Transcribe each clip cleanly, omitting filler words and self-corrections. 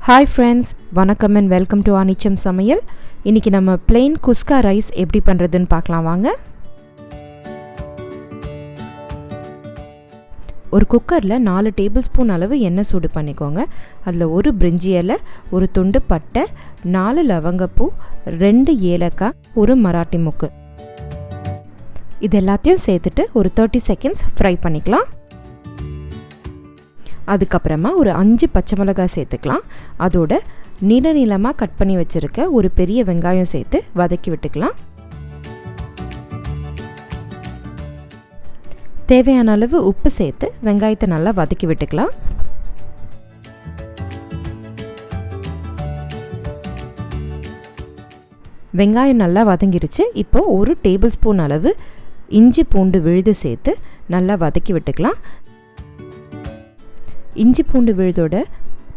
Hi friends, வணக்கம் and welcome to Anicham Samayal. இன்னைக்கு நம்ம plain Kuska Rice எப்படி பண்றதுன்னு பார்க்கலாம் வாங்க. ஒரு குக்கர்ல 4 டேபிள்ஸ்பூன் அளவு எண்ணெய் சூடு பண்ணிக்கோங்க. அதுல ஒரு பிரிஞ்சி இலை, ஒரு துண்டு பட்டை, 4 லவங்கப்பூ, 2 ஏலக்காய், ஒரு மராட்டி முக்கு. இது எல்லாத்தையும் சேர்த்துட்டு ஒரு 30 செகண்ட்ஸ் ஃப்ரை பண்ணிக்கலாம். அதுக்கப்புறமா ஒரு 5 பச்சை மிளகாய் சேர்த்துக்கலாம். அதோட நீளமாக கட் பண்ணி வச்சுருக்க ஒரு பெரிய வெங்காயம் சேர்த்து வதக்கி விட்டுக்கலாம். தேவையான அளவு உப்பு சேர்த்து வெங்காயத்தை நல்லா வதக்கி விட்டுக்கலாம். வெங்காயம் நல்லா வதங்கிருச்சு. இப்போது ஒரு டேபிள் ஸ்பூன் அளவு இஞ்சி பூண்டு விழுது சேர்த்து நல்லா வதக்கி விட்டுக்கலாம். இஞ்சி பூண்டு விழுதோட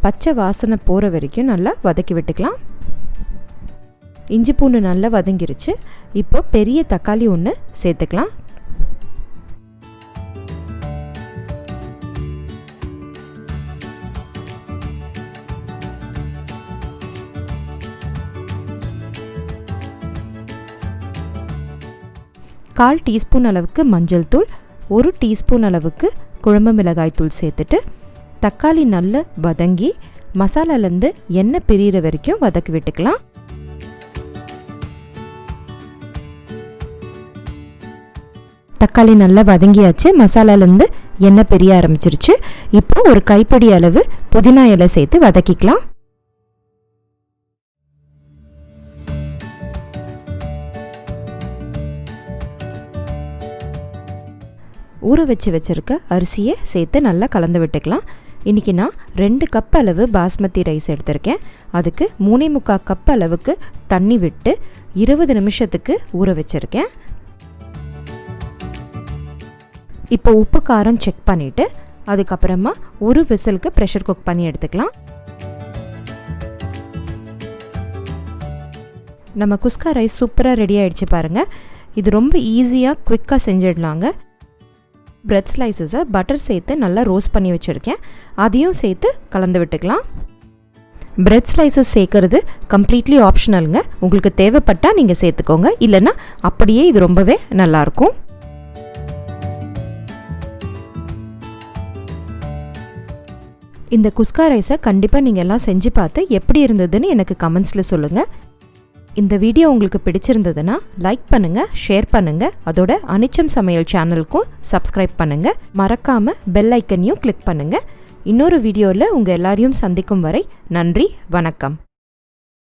பச்சை வாசனை போகிற வரைக்கும் நல்லா வதக்கி விட்டுக்கலாம். இஞ்சி பூண்டு நல்லா வதங்கிருச்சு. இப்போ பெரிய தக்காளி ஒன்று சேர்த்துக்கலாம். கால் டீஸ்பூன் அளவுக்கு மஞ்சள் தூள், 1 டீஸ்பூன் அளவுக்கு குழம்பு மிளகாய் தூள் சேர்த்துட்டு தக்காளி நல்லா வதங்கி மசாலாலேருந்து எண்ணெய் பிரிகிற வரைக்கும் வதக்கி விட்டுக்கலாம். தக்காளி நல்லா வதங்கியாச்சு. மசாலாலேருந்து எண்ணெய் பிரிய ஆரம்பிச்சிருச்சு. இப்போ ஒரு கைப்பிடி அளவு புதினா இலை சேர்த்து வதக்கிக்கலாம். ஊற வச்சிருக்க அரிசியை சேர்த்து நல்லா கலந்து விட்டுக்கலாம். இன்றைக்கி நான் 2 கப் அளவு பாஸ்மதி ரைஸ் எடுத்திருக்கேன். அதுக்கு 3.25 கப் அளவுக்கு தண்ணி விட்டு 20 நிமிஷத்துக்கு ஊற வச்சுருக்கேன். இப்போ உப்பு காரம் செக் பண்ணிவிட்டு அதுக்கப்புறமா ஒரு விசிலுக்கு ப்ரெஷர் குக் பண்ணி எடுத்துக்கலாம். நம்ம குஸ்கா ரைஸ் சூப்பராக ரெடி ஆகிடுச்சு பாருங்கள். இது ரொம்ப ஈஸியாக குவிக்காக செஞ்சிடலாங்க. பிரெட் ஸ்லைசஸை பட்டர் சேர்த்து நல்லா ரோஸ்ட் பண்ணி வச்சுருக்கேன். அதையும் சேர்த்து கலந்து விட்டுக்கலாம். பிரெட் ஸ்லைசஸ் சேர்க்கறது கம்ப்ளீட்லி ஆப்ஷனலுங்க. உங்களுக்கு தேவைப்பட்டால் நீங்கள் சேர்த்துக்கோங்க, இல்லைன்னா அப்படியே இது ரொம்பவே நல்லாயிருக்கும். இந்த குஸ்கா ரைஸை கண்டிப்பாக நீங்கள் எல்லாம் செஞ்சு பார்த்து எப்படி இருந்ததுன்னு எனக்கு கமெண்ட்ஸில் சொல்லுங்கள். இந்த வீடியோ உங்களுக்கு பிடிச்சிருந்ததுன்னா லைக் பண்ணுங்கள், ஷேர் பண்ணுங்கள். அதோட அனிச்சம் சமையல் சேனலுக்கும் சப்ஸ்கிரைப் பண்ணுங்கள். மறக்காமல் பெல் ஐக்கனையும் கிளிக் பண்ணுங்கள். இன்னொரு வீடியோவில் உங்கள் எல்லாரையும் சந்திக்கும் வரை நன்றி, வணக்கம்.